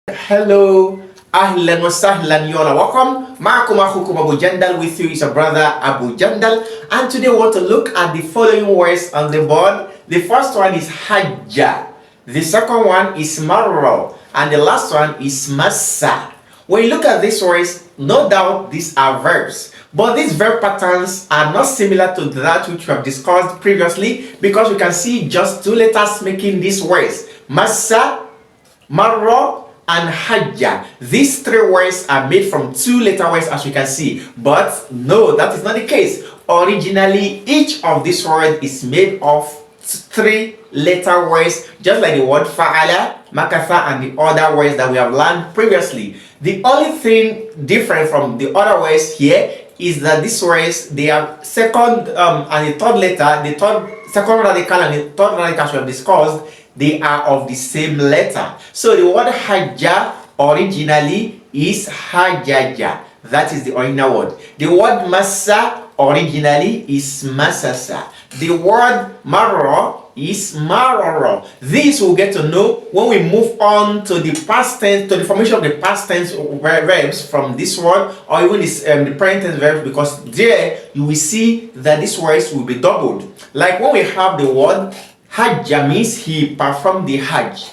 Hello, ahlan wa sahlan, you all are welcome. Ma'akum akhukum Abu Jandal, with you is your brother Abu Jandal, and today we want to look at the following words on the board. The first one is hajja, the second one is marra, and the last one is massa. When you look at these words, no doubt these are verbs, but these verb patterns are not similar to that which we have discussed previously, because we can see just two letters making these words: massa, marra, and hajja. These three words are made from two letter words, as you can see, but no, that is not the case. Originally, each of these words is made of three letter words, just like the word fa'ala, makatha, and the other words that we have learned previously. The only thing different from the other words here is that these words, they are second and the third letter, the second radical and the third radical we have discussed, they are of the same letter. So the word hajja originally is hajaja. That is the original word. The word massa originally is masasa. The word marra is marara. This we'll get to know when we move on to the past tense, to the formation of the past tense verbs from this word, or even the present tense verbs, because there you will see that these words will be doubled. Like when we have the word hajja, means he performed the hajj.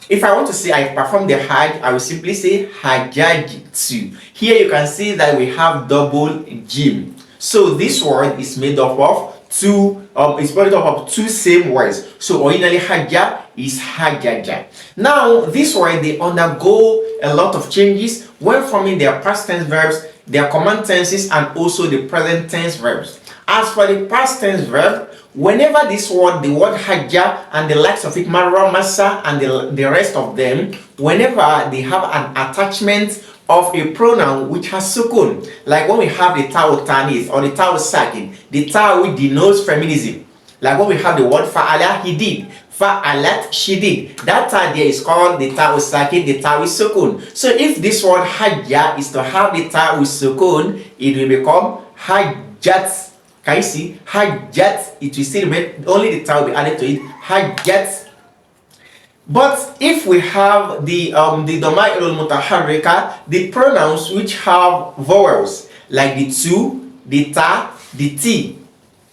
If I want to say I performed the hajj, I will simply say hajjajtu. Here you can see that we have double jim. So this word is made up of two, it's made up of two same words. So originally hajja is hajjaja. Now this word, they undergo a lot of changes when forming their past tense verbs, their command tenses, and also the present tense verbs. As for the past tense verb, whenever this word, the word hajja and the likes of it, marra, massa, and the rest of them, whenever they have an attachment of a pronoun which has sukun, like when we have the ta'u tanis or the ta'u sakin, the ta'u which denotes feminism, like when we have the word fa'ala, he did, fa'alat, she did, that ta'u there is called the ta'u sakin, the ta'u sukun. So if this word hajja is to have the ta'u sukun, it will become hajjat. Can you see? Hajjat, it will still remain, only the ta'u will be added to it, hajjat. But if we have the dama'ir al-mutaharrika, the pronouns which have vowels, like the tu, the ta, the ti,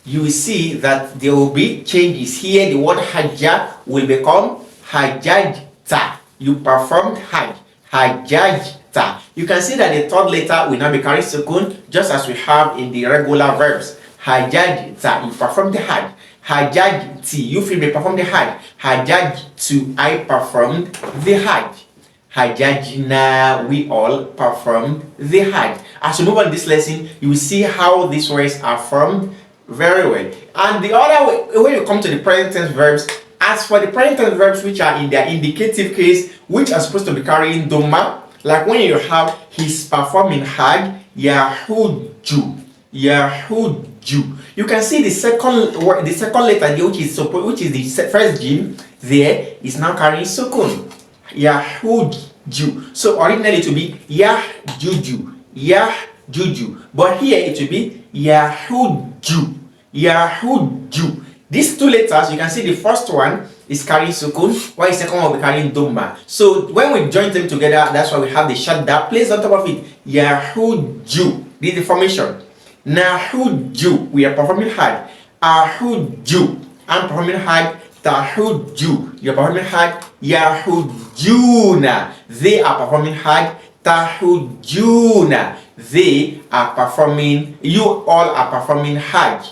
you will see that there will be changes. Here the word hajja will become hajjajta. You performed hajj, hajjajta. You can see that the third letter will now be carrying sukun, just as we have in the regular verbs. Hajjajta, you performed the hajj. Hajjajti, you feel me perform the hajj. Hajjajtu, I performed the hajj. Hajjajna, we all performed the hajj. As we move on this lesson, you will see how these words are formed very well. And the other way, when you come to the present tense verbs, as for the present tense verbs which are in their indicative case, which are supposed to be carrying dhamma, like when you have he's performing hajj, yahuju, yahuju. You can see the second word, the second letter there, which is the first jim, there is now carrying sukun. Yahuju. So originally it will be yahjuju, yahjuju, but here it will be yahuju, yahuju. These two letters, you can see the first one is carrying sukun, while the second one will be carrying dhamma. So when we join them together, that's why we have the shadda placed on top of it. Yahuju. This is the formation. Nahuju, we are performing hajj. Ahuju, I'm performing hajj. Tahuju, you are performing hajj. Yahujuna, they are performing hajj. Tahujuna, they are performing, you all are performing hajj.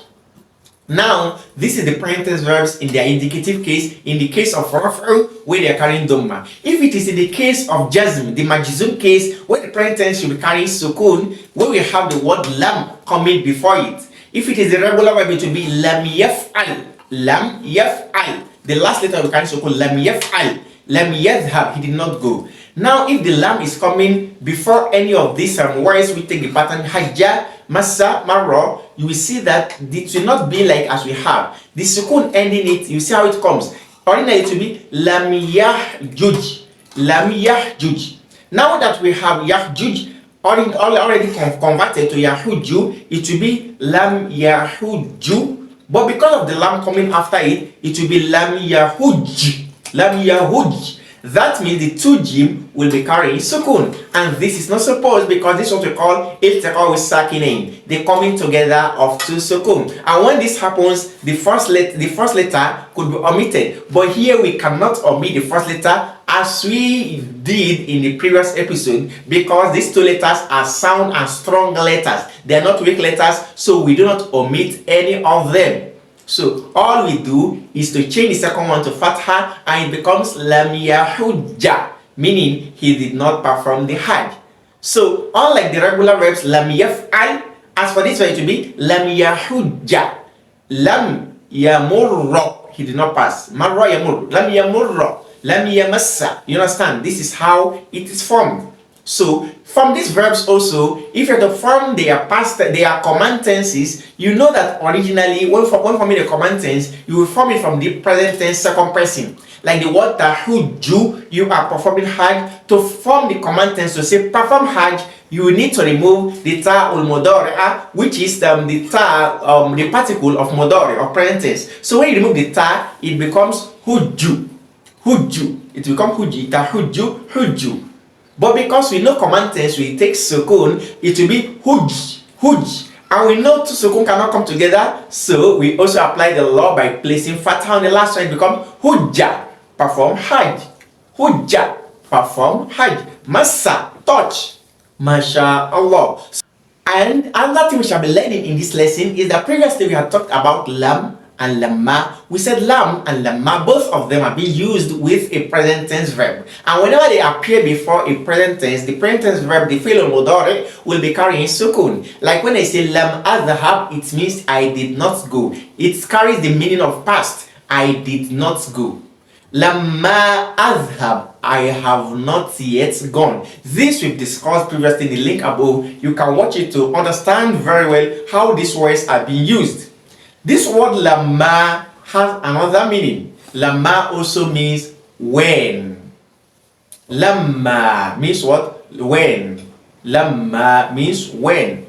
Now, this is the present tense verbs in their indicative case, in the case of raf'u, where they are carrying dhamma. If it is in the case of jazm, the majzum case, where the present tense should be carrying sukun, where we have the word lam coming before it. If it is a regular verb, it will be lam yaf'al, lam yaf'al. The last letter will carry sukun, lam yaf'al, lam yadhhab, he did not go. Now, if the lam is coming before any of these words, we take the pattern hajja, massa, marra, you will see that it will not be like as we have the sukun ending it. You see how it comes. Originally it will be lam yahjuj, lam yahjuj. Now that we have yahjuj already converted to yahuju, it will be lam yahuju, but because of the lam coming after it, it will be lam yahuj, lam yahuj. That means the two jim will be carrying sukun, and this is not supposed because this is what we call iltiqa with sakinain, the coming together of two sukun. And when this happens, the first letter could be omitted, but here we cannot omit the first letter as we did in the previous episode, because these two letters are sound and strong letters. They are not weak letters, so we do not omit any of them. So all we do is to change the second one to fatha, and it becomes lam yahujja, meaning he did not perform the hajj. So unlike the regular verbs lam yaf'al, as for this one it will be lam yahujja. Lam yamurra, he did not pass. Marra yamur, lam yamurra, lam yamassa. You understand? This is how it is formed. So from these verbs also, if you have to form their command tenses, you know that originally when forming the command tense, you will form it from the present tense second person. Like the word tahujju, you are performing hajj. To form the command tense to say perform hajj, you need to remove the ta'ul mudari'ah, which is the particle of mudari or present tense. So when you remove the ta, it becomes hujju. Hujju. It becomes hujji. Tahujju, hujju. But because we know command tense, we take sukun, it will be huj, huj. And we know two sukun cannot come together, so we also apply the law by placing fatha on the last one. It becomes hujja, perform hajj. Hujja, perform hajj. Massa, touch. MashaAllah. And another thing we shall be learning in this lesson is that previously we had talked about lam and lamma. We said lam and lamma, both of them are being used with a present tense verb. And whenever they appear before a present tense, the present tense verb, the fi'l mudari, will be carrying sukun. Like when I say lam adhhab, it means I did not go. It carries the meaning of past. I did not go. Lamma adhhab, I have not yet gone. This we've discussed previously in the link above. You can watch it to understand very well how these words are being used. This word lamma has another meaning. Lamma also means when. Lamma means what? When. Lamma means when.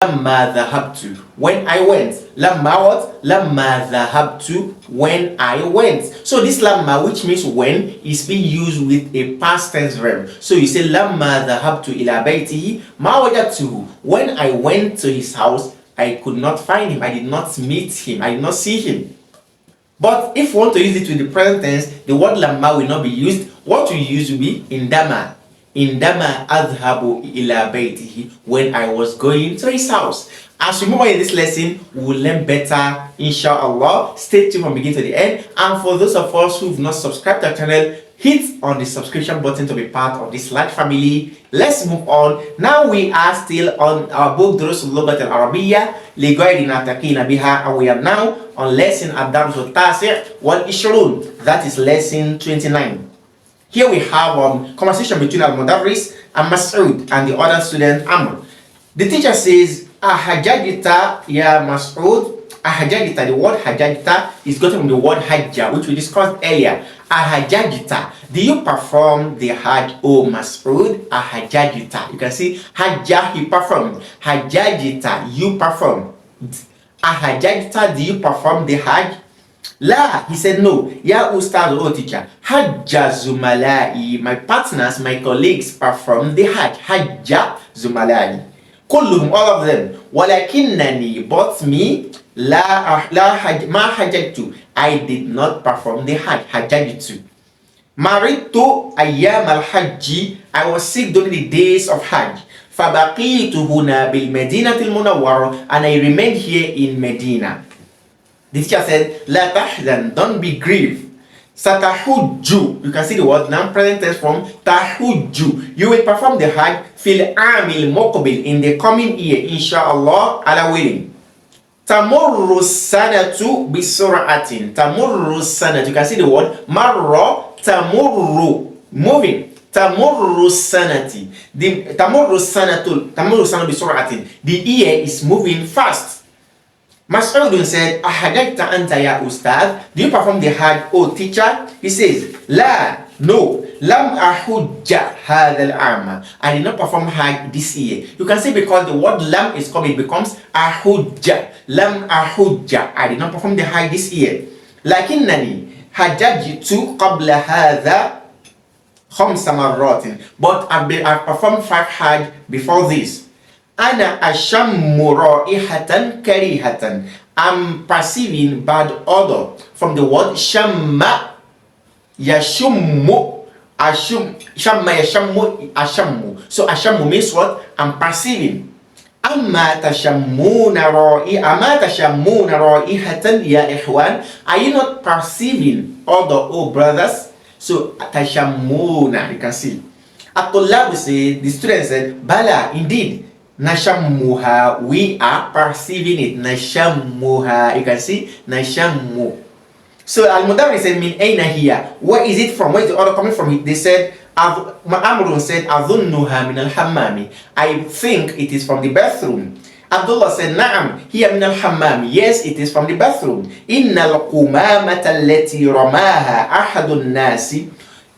Lamma dhahabtu, when I went. Lamma what? Lamma dhahabtu, when I went. So this lamma, which means when, is being used with a past tense verb. So you say lamma dhahabtu ila baytihi ma wajadtuhu, when I went to his house, I could not find him. I did not meet him. I did not see him. But if you want to use it with the present tense, the word lamma will not be used. What we use will be indama. Indama adhabu ila baytihi, when I was going to his house. As we move on in this lesson, we will learn better, inshallah. Stay tuned from beginning to the end. And for those of us who have not subscribed to our channel, hit on the subscription button to be part of this large family. Let's move on. Now we are still on our book Durus al-Lughat al-Arabiyyah li-Ghairi Nataqina biha, and we are now on lesson ad-Dars al-Tasi' wal-Ishrun, that is lesson 29. Here we have conversation between Al-Mudarris and Mas'ud and the other student Amr. The teacher says, Ahajajita ya Mas'ud. Ahajajita, the word hajajita is gotten from the word hajja, which we discussed earlier. Ahajajita, do you perform the hajj, O Mas'ud? Ahajajita, you can see hajja, he performed. Hajajita, you perform. Ahajajita, do you perform the hajj? La, he said no. Ya Ustaz, oh teacher. Hajja zumalai, my partners, my colleagues perform the hajj. Hajja zumalai. Kulluhum, all of them. Walakinnani, but me, ma hajjatu, I did not perform the hajj. Hajjajitu. Maritu ayyam al-hajji, I was sick during the days of hajj. Fabaqitu huna bil Madeenah al-Munawwara, and I remained here in Medina. The teacher said, La tahzan, don't be grieved. Satahujju, you can see the word now present tense from tahujju. You will perform the hajj fil amil muqbil, in the coming year, inshallah, Allah willing. Tamurru sanatu bisur'atin. Tamurru sanatu, you can see the word marra, tamurru, moving. Tamurru sanati. The tamurru sanatu bisur'atin. The year is moving fast. Mas'ud said, Ahajajta anta ya ustad, do you perform the hajj, O teacher? He says, La, no, lam ahujja hadha al-amma, I did not perform hajj this year. You can see because the word lam is coming, it becomes ahujja. Lam ahujja, I did not perform the hajj this year. Lakinnani حججت قبل هذا 5 مرات, but I've performed 5 Hajj before this. أنا أشم رائحة كريهة. I'm perceiving bad odor from the word shamma yashummu. Shamma yashammu ashammu. So ashammu means what? I'm perceiving. أما تشمون رائحة يا إخوان. Are you not perceiving odor, oh brothers? So tashammuna, you can see. At-Tullab said, the student said, Bala, indeed. Nashammuha, we are perceiving it. Nashammuha, you can see. Nashammu. So Al-Mudarris said, Min aina hiya. Where is it from? Where is the order coming from? They said, Amrun said, Adhunnuha min al-hammami. I think it is from the bathroom. Abdullah said, Na'am, hiya min al-hammami. Yes, it is from the bathroom. Inna al-qumamata allati ramaha ahadun nasi.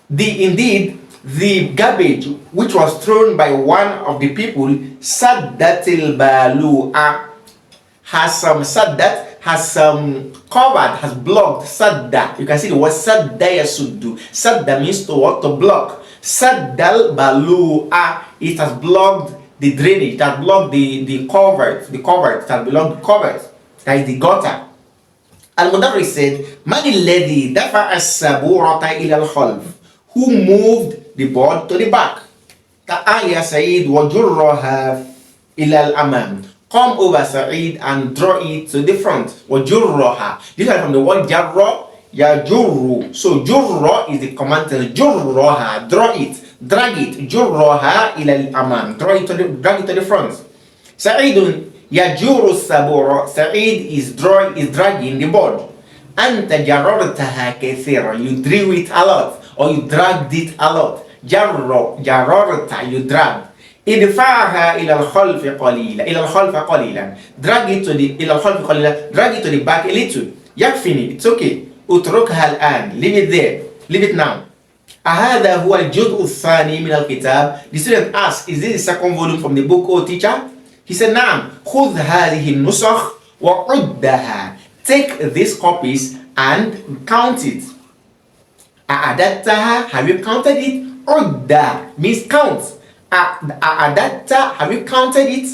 Indeed, the garbage which was thrown by one of the people, saddatil balu'a, has covered, has blocked. Sadda, you can see the word sadda yasuddu. Sadda means to what? To block. Saddal balu'a, it has blocked the drainage, it has blocked the covert, it has blocked the covert, that is the gutter. Al-Mudarris said, Man alladhi dafa'a as-saburata ila al-khalf, who moved the board to the back. Ta'aya Sa'id wa jurraha ila al-amam. Come over, Sa'id, and draw it to the front. Wa jurraha. This is from the word jarra, yajurru. So jurra is the command to jurraha, draw it, drag it. Jurraha ila al-amam. Drag it to the front. Sa'idun yajurru sabura. Sa'id is dragging the board. Anta jarrartaha kathira. You drew it a lot, or you dragged it a lot. Jarrarta, you drag. Idfa'aha ila al-khalfi qalilan. Drag it to the back a little. Yakfini, it's okay. Utrukha al-an. Leave it there. Leave it now. Ahada huwa al-juz'u ath-thani min al-kitab. The student asked, is this the second volume from the book, oh teacher? He said, Na'am. Khudh hadhihi an-nusakh wa 'uddaha. Take these copies and count it. A'adattaha, have you counted it? Udda means count. A'adatta, have you counted it?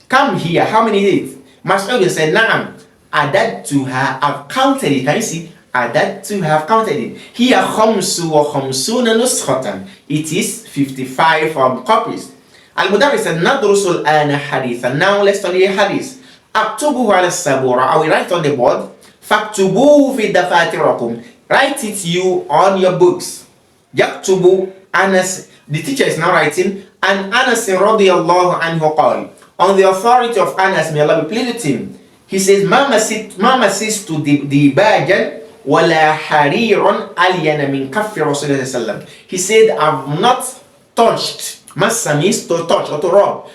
Come here, how many is it? Mas'ud said, Na'am. Adattuha, I've counted it. Can you see? Adattuha, I've counted it. Here, khamsu wa khamsuna nuskhatan. It is 55 copies. Al-Mudarris said, Nadrusul ana hadithan. Now let's study a hadith. Aktubuhu ala sabura. I will write on the board. Faktubuhu fi dafatirakum. Write it you on your books. Yaktubu Anas. The teacher is now writing. And Anas radiyallahu anhu qal. On the authority of Anas, may Allah be pleased with him. He says, Mama sis to the bajan wala hariran alyana min kaffi Rasulullah sallam. He said, I've not touched. Massa means to touch or to rub.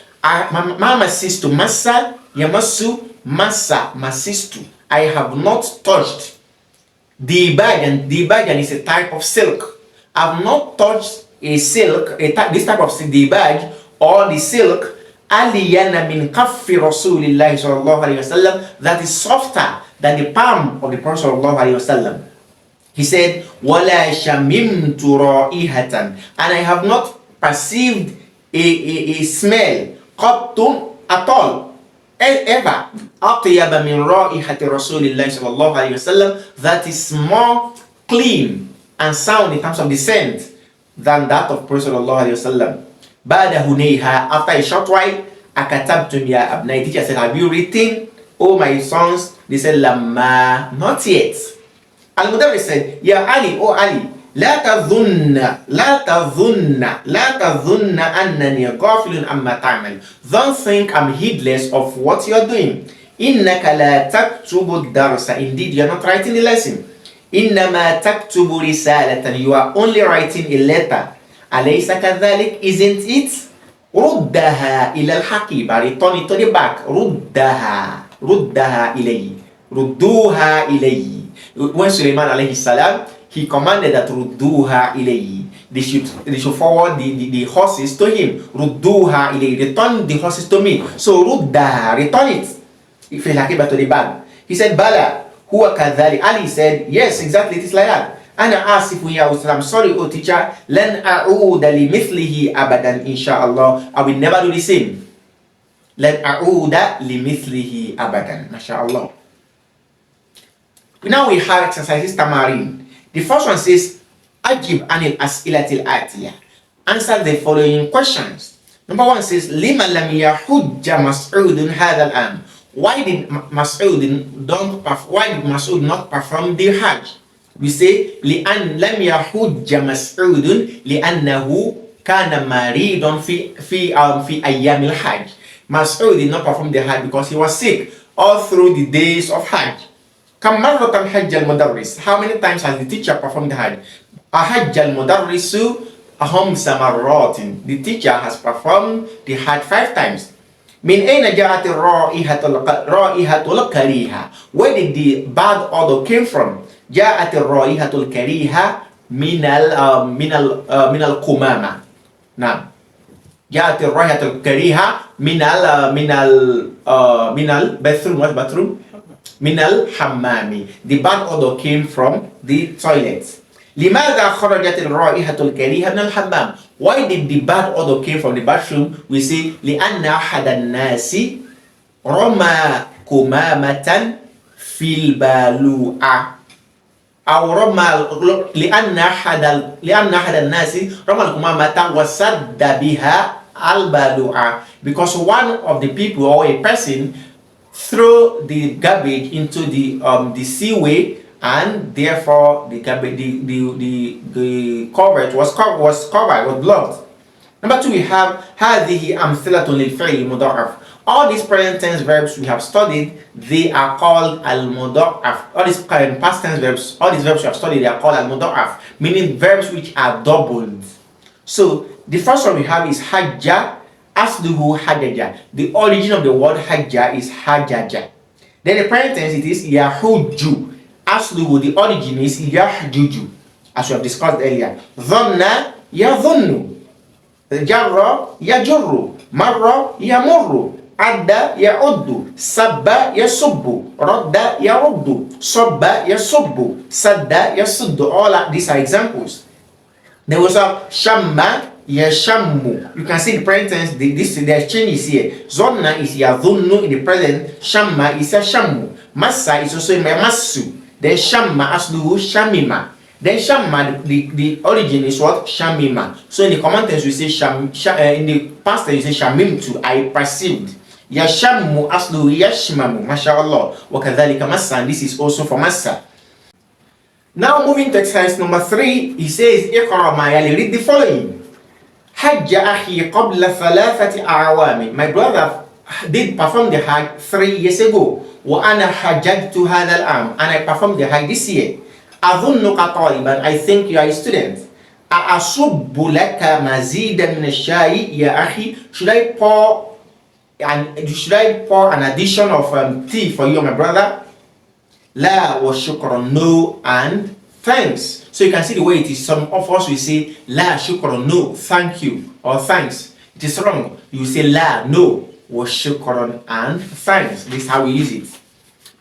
Mama sis to massa, yamassu, massa, masistu. I have not touched the bajan is a type of silk. I've not touched a silk, this type of silk, the bag or the silk, aliyana min kaffi Rasulillahi sallallahu alayhi wasallam, that is softer than the palm of the Prophet sallallahu alayhi wasallam. He said, wala shamimtu ra'ihatan, and I have not perceived a smell, qattun, at all, ever, atyaba min ra'ihati Rasulillahi sallallahu alayhi wasallam, that is more clean and sound in terms of the scent than that of Prophet sallallahu alayhi wasallam. Ba'da hunayha, after a short while, akatabtum ya abnai. Teacher said, have you written, oh my sons? They said, Lama, not yet. Al-Mudarris said, Ya Ali, oh Ali, la tadhunna annani ghafilun amma ta'mal. Don't think I'm heedless of what you are doing. Innaka la taktubu darsa. Indeed, you are not writing the lesson. Innama taktubu risalatan. You are only writing a letter. Alaysa kadhalik? Isn't it? Ruddaha ila al-haqiba. Return it to the back. Ruddaha ilayhi. Rudduha ilayhi. When Sulaiman alayhi salam, he commanded that Rudduha ilayhi. They should forward the horses to him. Rudduha ilayhi. Return the horses to me. So Ruddaha, return it. If you like it to the bag. He said, Bala, huwa kadhalik. Ali said, yes, exactly, it is like that. Ana asifu ya Ustad. I'm sorry, oh teacher. Lan a'uda li mithlihi abadan, inshallah. I will never do the same. Lan a'uda li mithlihi abadan. MashaAllah. Now we have exercises tamarin. The first one says, Ajib anil as'ilatil atiyah. Answer the following questions. Number one says, Lima lam yahujja Mas'udun hadha al-am. Why did Mas'ud not perform the Hajj? We say, لأن لم يحج مسعود لأنه كان مريضا في أيام الحج. Mas'ud did not perform the Hajj because he was sick all through the days of Hajj. كم مرة حج المدرس? How many times has the teacher performed the Hajj? أحج المدرس خمس مرات. The teacher has performed the Hajj 5 times. من أين جاءت الرائحة الكريهة? Where did the bad odor came from? جاءت الرائحة الكريهة من القمامة. نعم. جاءت الرائحة الكريهة من bathroom. من الحمام. The bad odor came from the toilet. لماذا خرجت الرائحة الكريهة من الحمام? Why did the bad odor came from the bathroom? We say لأن أحد الناس رمى كمامة في البالوعة. أو رمى لأن أحد الناس رمى الكمامة وسد بها البالوعة. Because one of the people or a person threw the garbage into the seaway, and therefore the cover was blocked. Number 2, we have هذه أمثلة للفعل المضاعف. All these present tense verbs we have studied, they are called al-mudha'af. All these past tense verbs, all these verbs we have studied, they are called al-mudha'af, meaning verbs which are doubled. So the first one we have is hajja, asluhu hajaja. The origin of the word hajja is hajaja. Then the present tense it is yahuju. Asluhu, the origin is yahjuju, as we have discussed earlier. Dhanna yadhunnu. Jarra yajurru. Marra yamurru. Adda ya'uddu. Sabba yasubbu. Radda yaruddu. Sabba yasubbu. Sadda yasuddu. All these are examples. There was a shamma yashammu. You can see the present tense, the exchange is here. Zonna is yadhunnu in the present. Shamma is yashammu. Massa is also yamassu. Then shamma asluhu shamima. Then shamma, the origin is what? Shamima. So in the common tense we say in the past tense you say shamimtu, I perceived. Yashammu asluhu yashmamu. MashaAllah. Wakadhalika massa, and this is also for massa. Now moving to exercise number 3, he says, Iqra ma yali, read the following. Hajja akhi qabla thalathati a'awami. My brother did perform the Hajj 3 years ago. وأنا حججت هذا العام, and I performed the Hajj this year. أظنك طالبا, I think you are a student. أصب لك مزيدا من الشاي يا أخي? Should I pour an addition of tea for you, my brother? لا وشكرا, no and thanks. So you can see the way it is. Some of us will say لا شكرا, no, thank you, or thanks. It is wrong. You say لا, no, وشكرا and thanks. This is how we use it.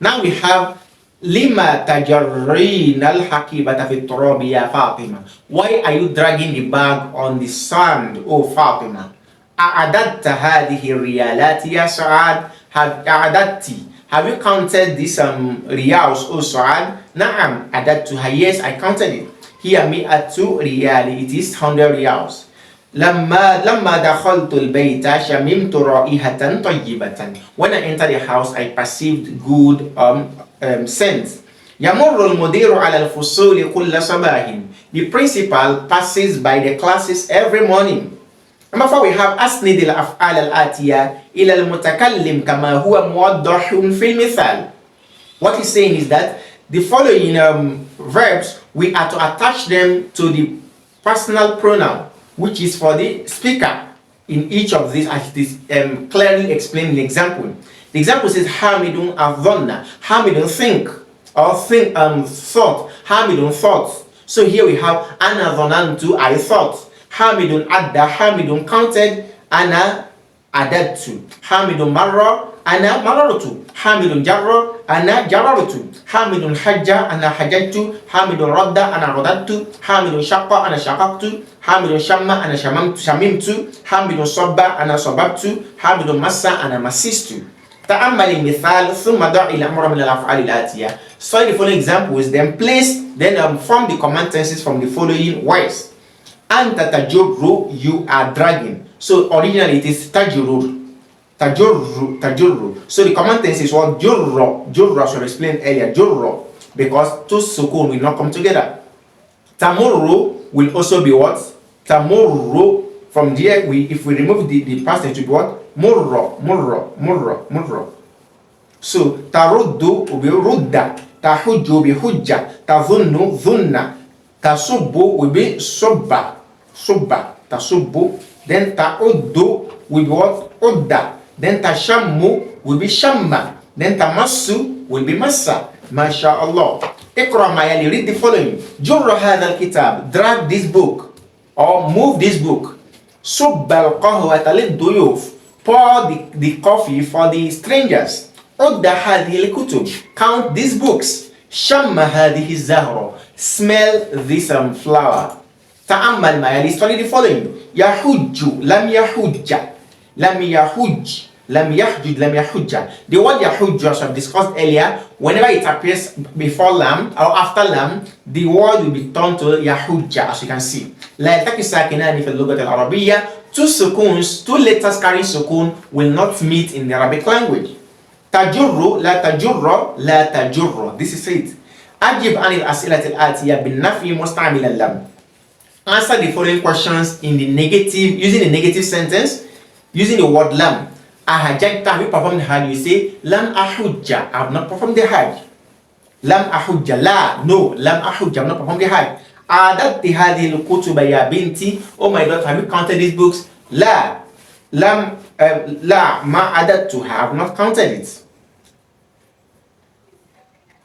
Now we have Lima tajarrin al-hakibata fi turabi ya Fatima. Why are you dragging the bag on the sand, oh Fatima? A'adatta hadhihi riyalati ya Sa'ad. Have you counted these riyals, oh Sa'ad? Na'am adattuha. Yes, I counted it. Here mi'atu riyali. It is 100 riyals. لما دخلت البيت شممت رائحة طيبة. When I entered the house, I perceived good scent. يمر المدير على الفصول كل صباح. The principal passes by the classes every morning. Number 4, we have أسند الأفعال الآتية إلى المتكلم كما هو موضح في المثال. What he's saying is that the following verbs, we are to attach them to the personal pronoun, which is for the speaker in each of these, as it is clearly explained in the example. The example says Hamidun adhanna. Hamidun think, or think thought. Hamidun thought. So here we have Ana dhanantu, I thought. Hamidun adda. Hamidun counted. Ana adadtu. Hamidun marra. أنا مررت. حامد جر أنا جررت. حامد حج أنا حججت. حامد رد أنا رددت. حامد شق أنا شققت. حامد شم أنا شممت. حامد صب أنا صببت. حامد مس أنا مسست. تأمل المثال ثم ضع إلى أمر من الأفعال الآتية. Study the following examples, then place, then form the command tenses from the following words. Anta tajurru, you are dragging. So originally it is tajurur. Tajurru. So the command tense is what? Jurra. Jurra, as we explained earlier. Jurra. Because two sukun will not come together. Tamurru will also be what? Tamurru. From there, if we remove the past tense, it will be what? Murra. So taruddu will be rudda. Tahujju will be hujja. Tadhunnu, dhunna. Tasubbu will be subba. Tasubbu. Then ta'uddu will be what? Udda. Then tashammu will be shamma. Then tamassu will be massa. MashaAllah. Iqra mayali, read the following. Jurra hadha al-kitab, drag this book or move this book. Subba al-qahwata lid-duyuf, pour the coffee for the strangers. Udda hadhihi al-kutub, count these books. Shamma hadhihi zahra, smell this flower. Ta'ammal mayali, study the following. Yahujju, lam yahujja. Lam yahujj, lam yahjuj, lam yahujja. The word yahujj, as I've discussed earlier, whenever it appears before lam or after lam, the word will be turned to yahujja, as you can see. لا يلتقي الساكنان في اللغة العربية. Two letters carrying sukun will not meet in the Arabic language. Tajurru, la tajurra, la tajurra. This is it. أجب عن الأسئلة الآتية بالنفي مستعملا لم. Answer the following questions in the negative, using the negative sentence. Using the word lam. Ahajjajta, have you performed the hajj? You say, lam ahujja, I have not performed the hajj. Lam ahujja, la, no, lam ahujja, I have not performed the hajj. Adatti hadhihi al-kutuba ya binti, oh my daughter, have you counted these books? La, lam, la, ma adattuha, I have not counted it.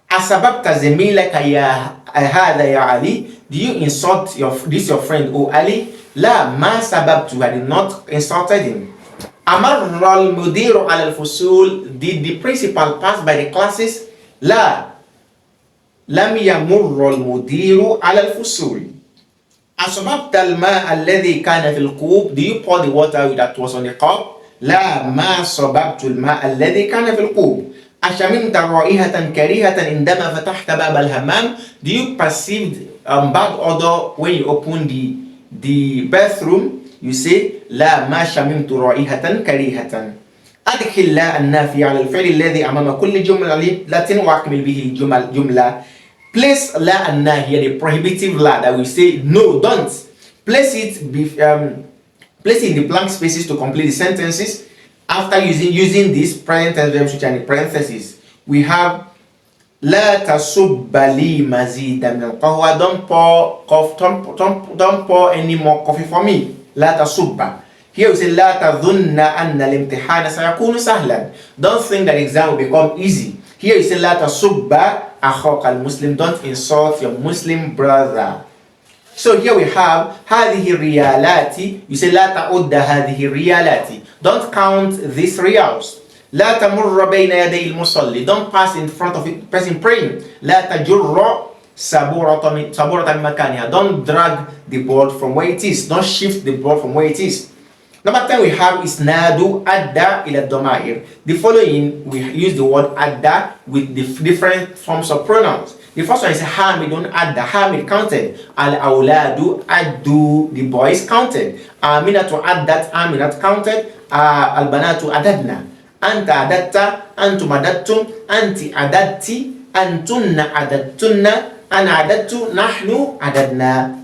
Asababta zemilaka ya hadha ya Ali, do you insult your friend, oh Ali? La, ma sababtu, I did not insulted him. Amarra al-mudiru ala al-fusul, did the principal pass by the classes? La, lam yamurra al-mudiru ala al-fusul. Asababta al-ma alladhi kana fil qub, do you pour the water that was on the cup? La, ma sababtu al-ma alladhi kana fil qub. Ashamimta ra'ihatan karihatan indama fatahta bab al-hammam, do you perceive bad odor when you open the bathroom? You say لا ما شممت رائحة كريهة. أدخل لا النافية على الفعل الذي أمام كل جملة وأكمل به جملة. Place لا الناهية, the prohibitive la that we say no, don't. Place it in the blank spaces to complete the sentences. After using these present tense verbs which are in parentheses, we have لا تصب لي مزيدا من القهوة, don't pour any more coffee for me. لا تصب. Here we say لا تظن أن الامتحان سيكون سهلا, don't think that exam will become easy. Here we say لا تصب أخاك المسلم, don't insult your Muslim brother. So here we have هذه ريالاتي, you say لا تعد هذه ريالاتي, don't count these reals. لا تمر بين يدي المصلي, don't pass in front of a person praying. لا تجر saburata min makaniha, don't drag the board from where it is, don't shift the board from where it is. Number 10 we have isnadu adda ila domair. The following we use the word adda with the different forms of pronouns. The first one is hamidun adda, hamid counted. Al awladu addu, the boys counted. Aminatu addat, aminat counted. Al banatu adadna. Anta adatta, antum adattum, anti adatti, antunna adattunna, ana adattu, nahnu adadna.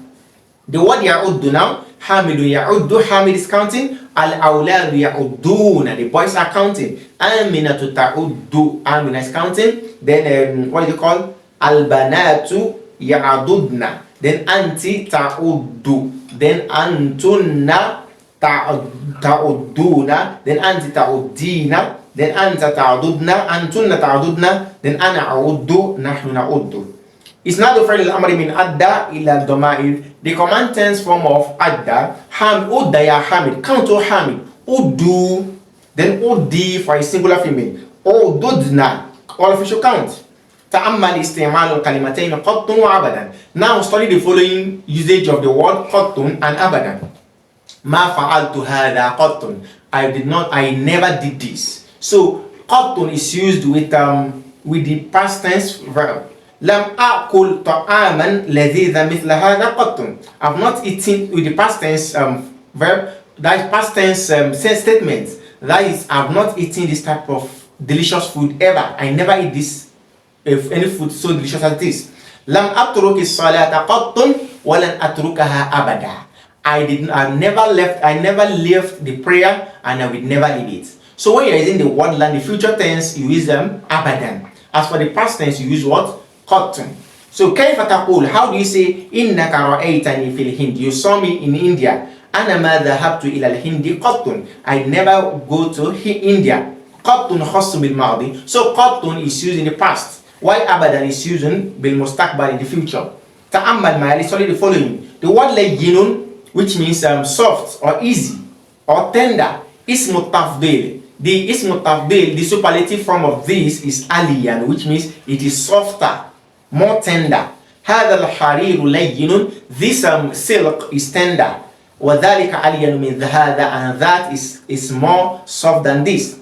The word ya'uddu now, hamidu ya'uddu, hamid is counting. Al-awladu ya'udduna, the boys are counting. Aminatu ta'uddu, amina is counting. Then what do you call? Al-banatu ya'adudna. Then anti ta'uddu. Then antunna ta'udduna. Then anti ta'uddina. Then anta ta'ududna. Antunna ta'ududna. Then ana a'uddu, nahnu na'uddu. It's not the phrase al-amri min adda ila domair. The command tense form of adda, udda ya hamid, count to hamid, uddu. Then UD for a singular female. UDudna, all of you should count. تأمل استعمال الكلمتين قط وأبدا. Now study the following usage of the word قط and أبدا. ما فعلت هذا قط. I never did this. So قط is used with the past tense verb. لم أكل طعاما لذيذا مثل هذا قط. I've not eaten with the past tense verb. That is past tense statement. That is, I've not eaten this type of delicious food ever. I never eat this. If any food so delicious as this. لم أترك الصلاة قط ولن أتركها أبدا. I never left the prayer and I will never leave it. So when you're using the word learn, the future tense, you use abadan. As for the past tense, you use what? Qat. So كيف تقول? How do you say إنك رأيتني في الهند? You saw me in India. أنا ما ذهبت إلى الهند قط. I never go to India. قط خاص بالماضي. So قط is used in the past. Why abadan is using بالمستقبل in the future. تأمل معي, study the following. The word layyinun, which means soft or easy or tender, ismu tafdil. The ismu tafdil, the superlative form of this is aliyan, which means it is softer, more tender. هذا الحرير لين. This silk is tender. وذلك ألين من هذا, and that is more soft than this.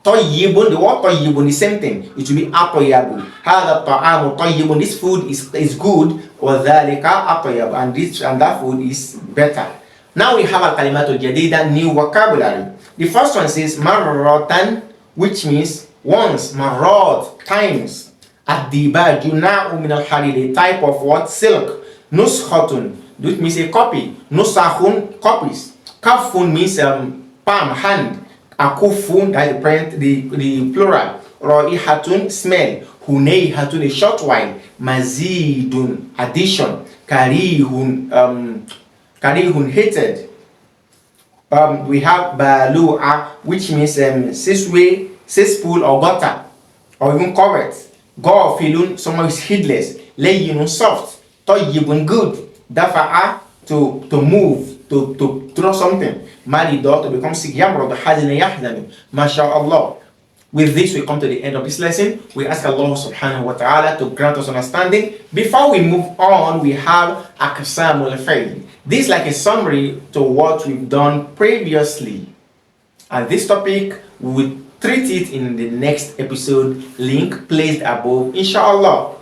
طيب, the word طيب, the same thing. It will be أطيب. هذا الطعام طيب. This food is good. وذلك أطيب, and that food is better. Now we have الكلمات الجديدة, new vocabulary. The first one says مرة, which means once. مرات, times. الديباج نوع من الحرير, type of what? Silk. نسخة, which means a copy. نسخ, copies. كف means palm, hand. Akufun, that is the plural. Raihatun, smell. Hunayhatun, a short while. Mazidun, addition. Karihun, hated. We have Balu'a, which means cesspool or gutter, or even covered. Gafilun, someone is heedless. Layinun, soft. Tayyibun, good. Dafa'a, to move, to throw something. Marido, to become sick. Yamrod, hazina yahdanu. MashaAllah. With this, we come to the end of this lesson. We ask Allah subhanahu wa ta'ala to grant us understanding. Before we move on, we have Aqsamul Fail. This is like a summary to what we've done previously. And this topic, we will treat it in the next episode, link placed above, inshallah.